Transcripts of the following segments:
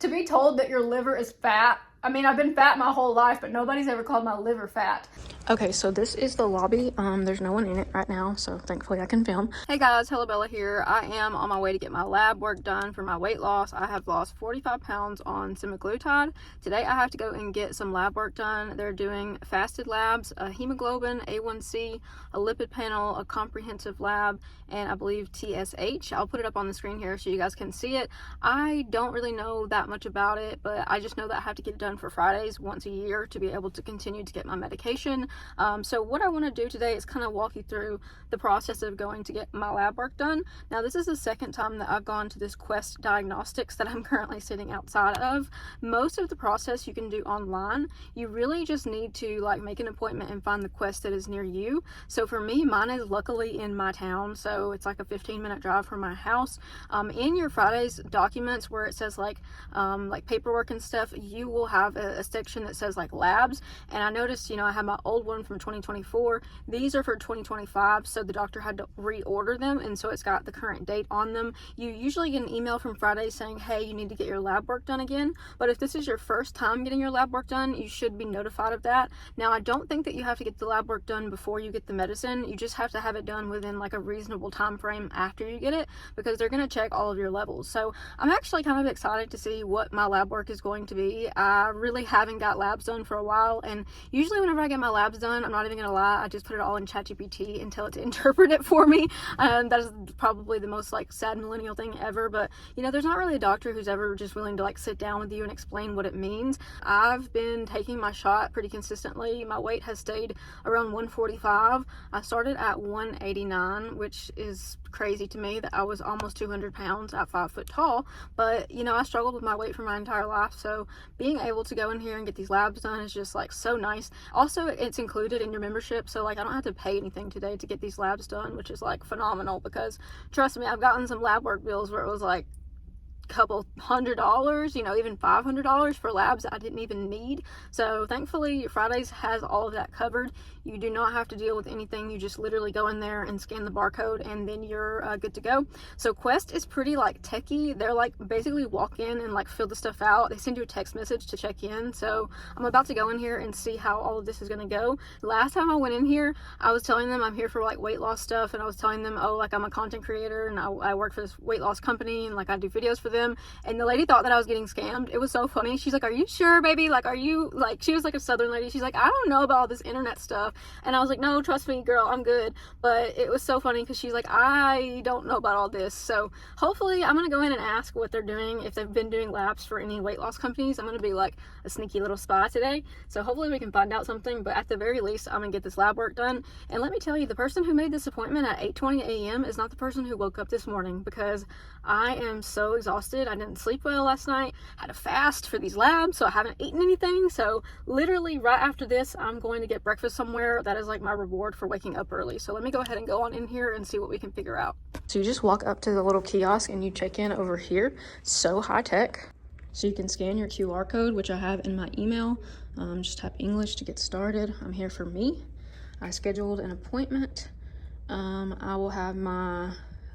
To be told that your liver is fat, I mean, I've been fat my whole life, but nobody's ever called my liver fat. Okay, so this is the lobby. There's no one in it right now, so thankfully I can film. Hey guys, Hello Bella here. I am on my way to get my lab work done for my weight loss. I have lost 45 pounds on Semaglutide. Today I have to go and get some lab work done. They're doing fasted labs, a hemoglobin, A1C, a lipid panel, a comprehensive lab, and I believe TSH. I'll put it up on the screen here so you guys can see it. I don't really know that much about it, but I just know that I have to get it done for Fridays once a year to be able to continue to get my medication. So what I want to do today is kind of walk you through the process of going to get my lab work done. Now this is the second time that I've gone to this Quest Diagnostics that I'm currently sitting outside of. Most of the process you can do online. You really just need to like make an appointment and find the Quest that is near you. So for me, mine is luckily in my town, so it's like a 15-minute drive from my house. In your Friday's documents where it says like paperwork and stuff, you will have a section that says like labs, and I noticed, you know, I have my old one from 2024. These are for 2025, so the doctor had to reorder them, and so it's got the current date on them. You usually get an email from Friday saying, hey, you need to get your lab work done again, but if this is your first time getting your lab work done, you should be notified of that. Now I don't think that you have to get the lab work done before you get the medicine. You just have to have it done within like a reasonable time frame after you get it, because they're going to check all of your levels. So I'm actually kind of excited to see what my lab work is going to be. I really haven't got labs done for a while, and usually whenever I get my labs done, I'm not even gonna lie, I just put it all in ChatGPT and tell it to interpret it for me. That is probably the most like sad millennial thing ever, but you know, there's not really a doctor who's ever just willing to like sit down with you and explain what it means. I've been taking my shot pretty consistently. My weight has stayed around 145. I started at 189, which is crazy to me that I was almost 200 pounds at 5 foot tall, but you know, I struggled with my weight for my entire life, so being able to go in here and get these labs done is just like so nice. Also, it's included in your membership, so like I don't have to pay anything today to get these labs done, which is like phenomenal, because trust me, I've gotten some lab work bills where it was like couple $100, you know, even $500 for labs that I didn't even need. So thankfully Fridays has all of that covered. You do not have to deal with anything. You just literally go in there and scan the barcode, and then you're good to go. So Quest is pretty like techie. They're like basically walk in and like fill the stuff out. They send you a text message to check in. So I'm about to go in here and see how all of this is going to go. Last time I went in here, I was telling them I'm here for like weight loss stuff, and I was telling them, oh, like I'm a content creator and I work for this weight loss company, and like I do videos for them. And the lady thought that I was getting scammed. It was so funny. She's like, are you sure, baby? Like, are you, like, she was like a southern lady. She's like, I don't know about all this internet stuff. And I was like, no, trust me, girl, I'm good. But it was so funny because she's like, I don't know about all this. So hopefully I'm going to go in and ask what they're doing. If they've been doing labs for any weight loss companies, I'm going to be like a sneaky little spy today. So hopefully we can find out something. But at the very least, I'm going to get this lab work done. And let me tell you, the person who made this appointment at 8:20 a.m. is not the person who woke up this morning, because I am so exhausted. I didn't sleep well last night. Had a fast for these labs, so I haven't eaten anything. So literally right after this, I'm going to get breakfast somewhere. That is like my reward for waking up early. So let me go ahead and go on in here and see what we can figure out. So you just walk up to the little kiosk and you check in over here. So high tech. So you can scan your QR code, which I have in my email. Just type English to get started. I'm here for me. I scheduled an appointment. I will have my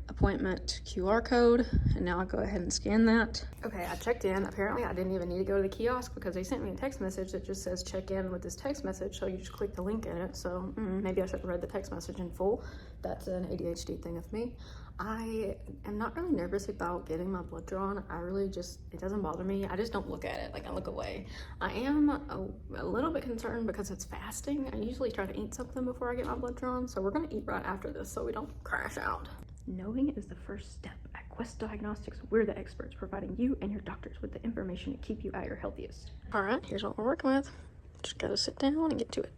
appointment QR code, and now I'll go ahead and scan that. Okay, I checked in. Apparently I didn't even need to go to the kiosk, because they sent me a text message that just says check in with this text message, so you just click the link in it. So maybe I should have read the text message in full. That's an ADHD thing of me. I am not really nervous about getting my blood drawn. I really just, it doesn't bother me. I just don't look at it, like I look away. I am a little bit concerned because it's fasting. I usually try to eat something before I get my blood drawn, so we're gonna eat right after this so we don't crash out. Knowing is the first step. At Quest Diagnostics, we're the experts, providing you and your doctors with the information to keep you at your healthiest. All right, here's what we're working with. Just gotta sit down and get to it.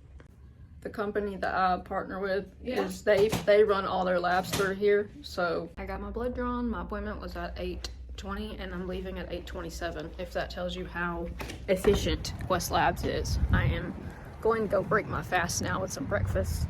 The company that I partner with is they run all their labs through here. So I got my blood drawn. My appointment was at 8:20 and I'm leaving at 8:27. If that tells you how efficient Quest Labs is. I am going to go break my fast now with some breakfast.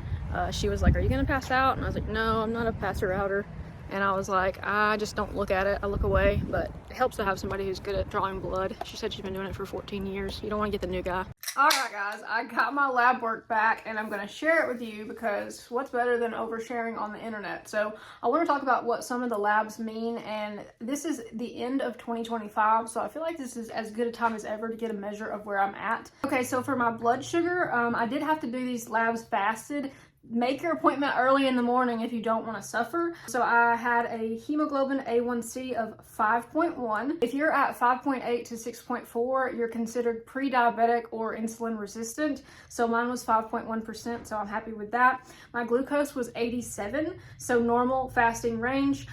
She was like, are you gonna pass out? And I was like, no, I'm not a passer outer. And I was like, I just don't look at it. I look away, but it helps to have somebody who's good at drawing blood. She said she's been doing it for 14 years. You don't want to get the new guy. Alright guys, I got my lab work back and I'm going to share it with you because what's better than oversharing on the internet. So I want to talk about what some of the labs mean, and this is the end of 2025, so I feel like this is as good a time as ever to get a measure of where I'm at. Okay, so for my blood sugar, I did have to do these labs fasted. Make your appointment early in the morning if you don't want to suffer. So I had a hemoglobin A1C of 5.1. If you're at 5.8 to 6.4, you're considered pre-diabetic or insulin resistant. So mine was 5.1%, so I'm happy with that. My glucose was 87, so normal fasting range.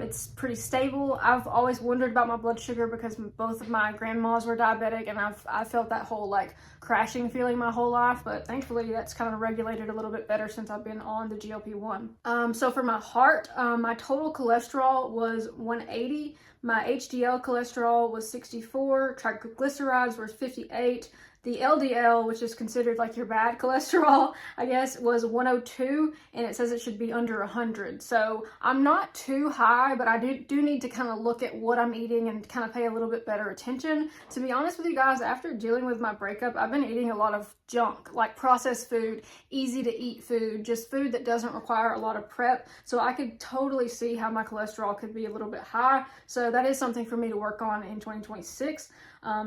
It's pretty stable. I've always wondered about my blood sugar because both of my grandmas were diabetic, and I felt that whole like crashing feeling my whole life, but thankfully that's kind of regulated a little bit better since I've been on the GLP-1. So for my heart, my total cholesterol was 180. My HDL cholesterol was 64. Triglycerides were 58. The LDL, which is considered like your bad cholesterol, I guess, was 102, and it says it should be under 100. So I'm not too high, but I do need to kind of look at what I'm eating and kind of pay a little bit better attention. To be honest with you guys, after dealing with my breakup, I've been eating a lot of junk, like processed food, easy to eat food, just food that doesn't require a lot of prep. So I could totally see how my cholesterol could be a little bit high. So that is something for me to work on in 2026.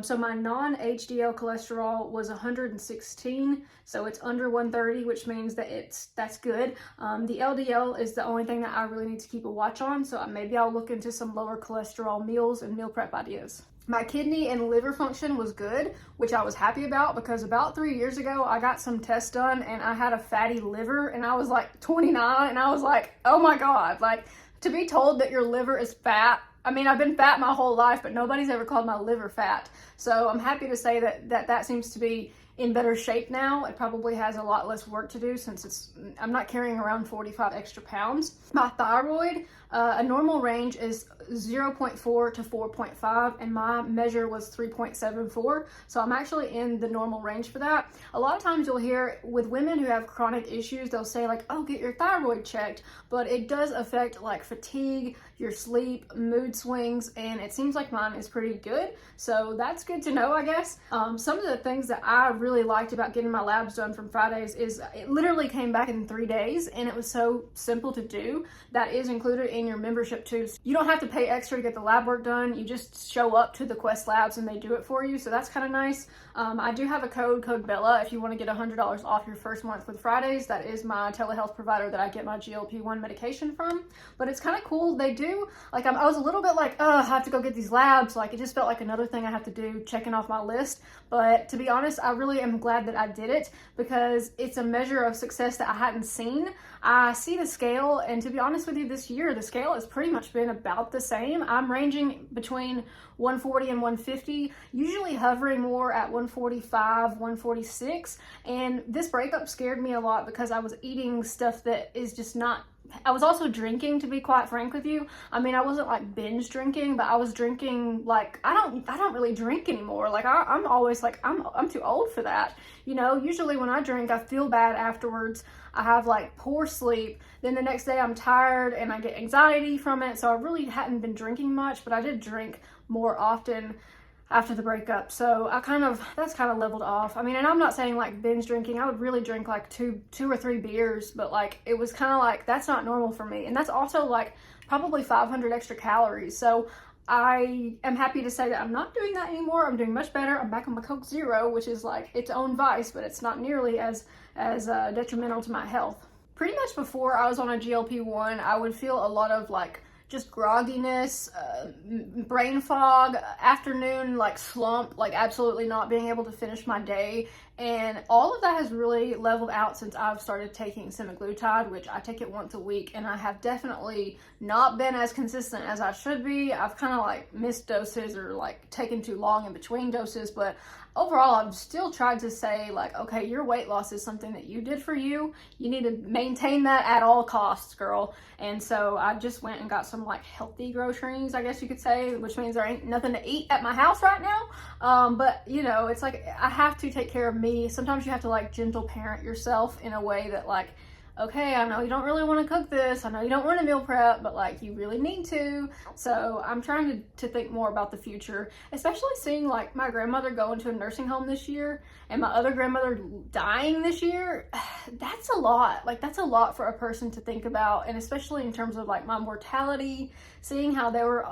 So my non-HDL cholesterol was 116, so it's under 130, which means that that's good. The LDL is the only thing that I really need to keep a watch on, so maybe I'll look into some lower cholesterol meals and meal prep ideas. My kidney and liver function was good, which I was happy about because about 3 years ago, I got some tests done and I had a fatty liver, and I was like 29, and I was like, oh my God, like to be told that your liver is fat. I mean, I've been fat my whole life, but nobody's ever called my liver fat. So I'm happy to say that seems to be in better shape now. It probably has a lot less work to do since I'm not carrying around 45 extra pounds. My thyroid, a normal range is 0.4 to 4.5, and my measure was 3.74. So I'm actually in the normal range for that. A lot of times you'll hear with women who have chronic issues, they'll say like, oh, get your thyroid checked, but it does affect like fatigue, your sleep, mood swings, and it seems like mine is pretty good. So that's good to know, I guess. Some of the things that I really liked about getting my labs done from Fridays is it literally came back in 3 days, and it was so simple to do. That is included in your membership too. So you don't have to pay extra to get the lab work done. You just show up to the Quest Labs and they do it for you. So that's kind of nice. I do have a code Bella, if you want to get $100 off your first month with Fridays. That is my telehealth provider that I get my GLP-1 medication from. But it's kind of cool. They do, like, I was a little bit like, oh, I have to go get these labs. Like, it just felt like another thing I have to do, checking off my list. But to be honest, I really am glad that I did it because it's a measure of success that I hadn't seen. I see the scale, and to be honest with you, this year, the scale has pretty much been about the same. I'm ranging between 140 and 150, usually hovering more at 145, 146. And this breakup scared me a lot because I was eating stuff that is just not. I was also drinking, to be quite frank with you. I mean, I wasn't like binge drinking, but I was drinking like I don't really drink anymore. Like I'm always like I'm too old for that. You know, usually when I drink, I feel bad afterwards. I have like poor sleep. Then the next day I'm tired and I get anxiety from it. So I really hadn't been drinking much, but I did drink more often after the breakup. So that's kind of leveled off. I mean, and I'm not saying like binge drinking. I would really drink like two or three beers, but like it was kind of like that's not normal for me. And that's also like probably 500 extra calories. So I am happy to say that I'm not doing that anymore. I'm doing much better. I'm back on my Coke Zero, which is like its own vice, but it's not nearly as detrimental to my health. Pretty much before I was on a GLP-1, I would feel a lot of like just grogginess, brain fog, afternoon like slump, like absolutely not being able to finish my day. And all of that has really leveled out since I've started taking Semaglutide, which I take it once a week, and I have definitely not been as consistent as I should be. I've kind of like missed doses or like taken too long in between doses, but overall, I've still tried to say like, okay, your weight loss is something that you did for you. You need to maintain that at all costs, girl. And so I just went and got some like healthy groceries, I guess you could say, which means there ain't nothing to eat at my house right now. But you know, it's like I have to take care of me. Sometimes you have to like gentle parent yourself in a way that like okay, I know you don't really want to cook this, I know you don't want to meal prep, but like you really need to. So I'm trying to think more about the future, especially seeing like my grandmother go into a nursing home this year and my other grandmother dying this year. That's a lot. Like that's a lot for a person to think about, and especially in terms of like my mortality, seeing how they're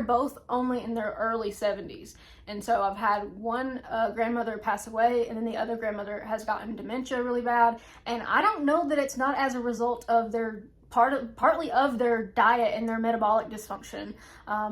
both only in their early 70s. And so I've had one grandmother pass away, and then the other grandmother has gotten dementia really bad. And I don't know that it's not as a result of partly of their diet and their metabolic dysfunction.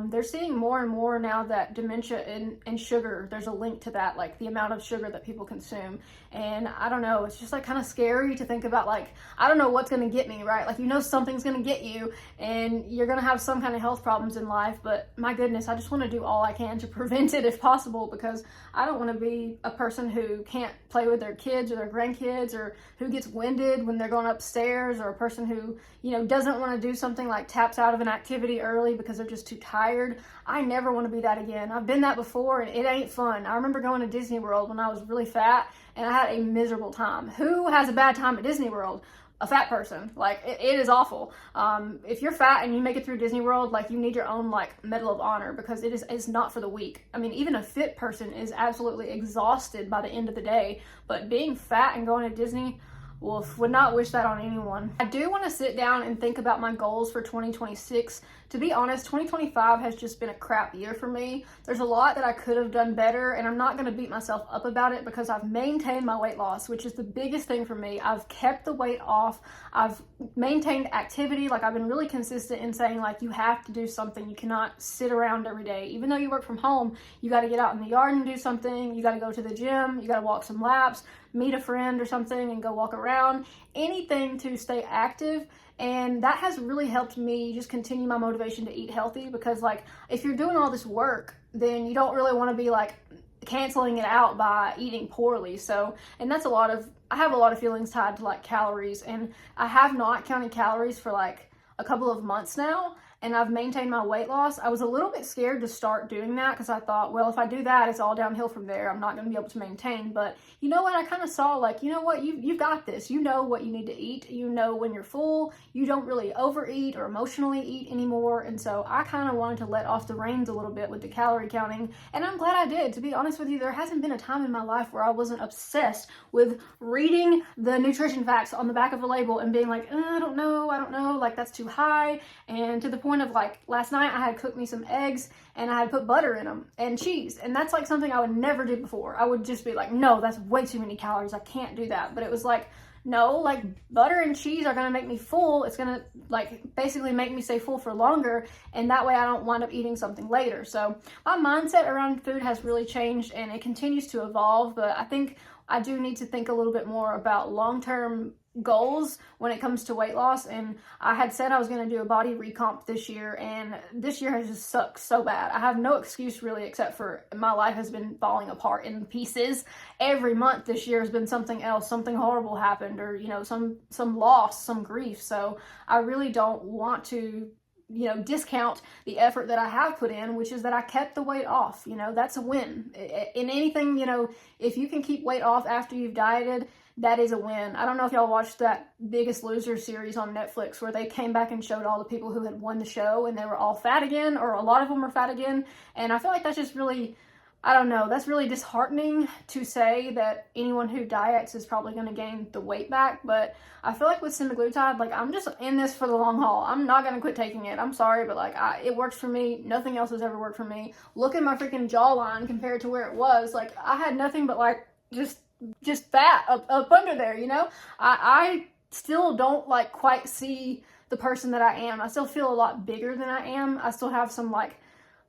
They're seeing more and more now that dementia and sugar, there's a link to that, like the amount of sugar that people consume. And I don't know, it's just like kind of scary to think about, like, I don't know what's going to get me, right? Like, you know, something's going to get you and you're going to have some kind of health problems in life, but my goodness, I just want to do all I can to prevent it if possible, because I don't want to be a person who can't play with their kids or their grandkids, or who gets winded when they're going upstairs, or a person who, you know, doesn't want to do something like taps out of an activity early because they're just too tired. I never want to be that again. I've been that before and it ain't fun. I remember going to Disney World when I was really fat and I had a miserable time. Who has a bad time at Disney World? A fat person. Like it is awful. If you're fat and you make it through Disney World, like you need your own like Medal of Honor, because it's not for the weak. I mean, even a fit person is absolutely exhausted by the end of the day, but being fat and going to Disney, woof, would not wish that on anyone. I do want to sit down and think about my goals for 2026. To be honest, 2025 has just been a crap year for me. There's a lot that I could have done better, and I'm not going to beat myself up about it because I've maintained my weight loss, which is the biggest thing for me. I've kept the weight off. I've maintained activity. Like, I've been really consistent in saying, like, you have to do something. You cannot sit around every day. Even though you work from home, you got to get out in the yard and do something. You got to go to the gym. You got to walk some laps, meet a friend or something and go walk around. Anything to stay active. And that has really helped me just continue my motivation to eat healthy, because like if you're doing all this work, then you don't really want to be like canceling it out by eating poorly. So, and that's I have a lot of feelings tied to like calories, and I have not counted calories for like a couple of months now, and I've maintained my weight loss. I was a little bit scared to start doing that because I thought, well, if I do that, it's all downhill from there. I'm not going to be able to maintain. But you know what? I kind of saw like, you know what? You've got this. You know what you need to eat. You know when you're full. You don't really overeat or emotionally eat anymore. And so I kind of wanted to let off the reins a little bit with the calorie counting. And I'm glad I did. To be honest with you, there hasn't been a time in my life where I wasn't obsessed with reading the nutrition facts on the back of a label and being like, I don't know, like that's too high. And to the point of like last night I had cooked me some eggs and I had put butter in them and cheese, and that's like something I would never do before. I would just be like, no, that's way too many calories, I can't do that. But it was like, no, like butter and cheese are gonna make me full. It's gonna like basically make me stay full for longer, and that way I don't wind up eating something later. So my mindset around food has really changed, and it continues to evolve, but I think I do need to think a little bit more about long-term goals when it comes to weight loss. And I had said I was going to do a body recomp this year, and this year has just sucked so bad. I have no excuse really, except for my life has been falling apart in pieces. Every month this year has been something else. Something horrible happened, or you know, some loss, some grief. So I really don't want to, you know, discount the effort that I have put in, which is that I kept the weight off. You know, that's a win in anything. You know, if you can keep weight off after you've dieted, that is a win. I don't know if y'all watched that Biggest Loser series on Netflix where they came back and showed all the people who had won the show and they were all fat again, or a lot of them were fat again. And I feel like that's just really, I don't know, that's really disheartening to say that anyone who diets is probably going to gain the weight back. But I feel like with semaglutide, like I'm just in this for the long haul. I'm not going to quit taking it. I'm sorry, but like it works for me. Nothing else has ever worked for me. Look at my freaking jawline compared to where it was. Like I had nothing but like just fat up under there, you know? I still don't like quite see the person that I am. I still feel a lot bigger than I am. I still have some like,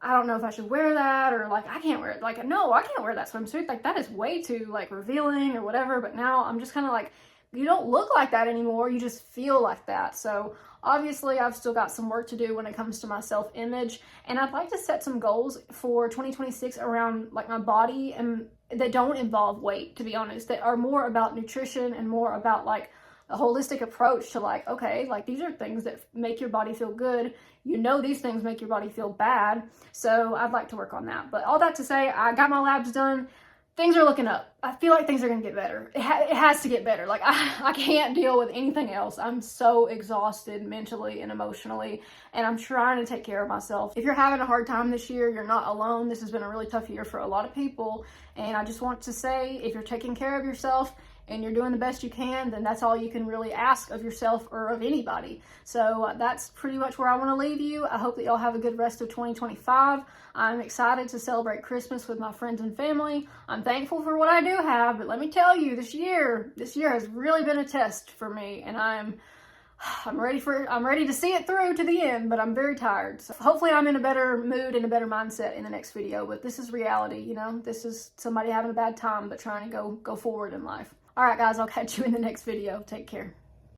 I don't know if I should wear that, or like I can't wear it. Like, no, I can't wear that swimsuit. Like that is way too like revealing or whatever. But now I'm just kind of like, you don't look like that anymore. You just feel like that. So obviously I've still got some work to do when it comes to my self-image, and I'd like to set some goals for 2026 around like my body, and that don't involve weight, to be honest, that are more about nutrition and more about like a holistic approach to like, okay, like these are things that make your body feel good. You know, these things make your body feel bad. So I'd like to work on that. But all that to say, I got my labs done. things are looking up. I feel like things are going to get better. It has to get better. Like, I can't deal with anything else. I'm so exhausted mentally and emotionally, and I'm trying to take care of myself. If you're having a hard time this year, you're not alone. This has been a really tough year for a lot of people, and I just want to say, if you're taking care of yourself and you're doing the best you can, then that's all you can really ask of yourself or of anybody. So that's pretty much where I want to leave you. I hope that y'all have a good rest of 2025. I'm excited to celebrate Christmas with my friends and family. I'm thankful for what I do have, but let me tell you, this year has really been a test for me, and I'm ready to see it through to the end, but I'm very tired. So hopefully I'm in a better mood and a better mindset in the next video, but this is reality, you know? This is somebody having a bad time, but trying to go forward in life. All right, guys, I'll catch you in the next video. Take care.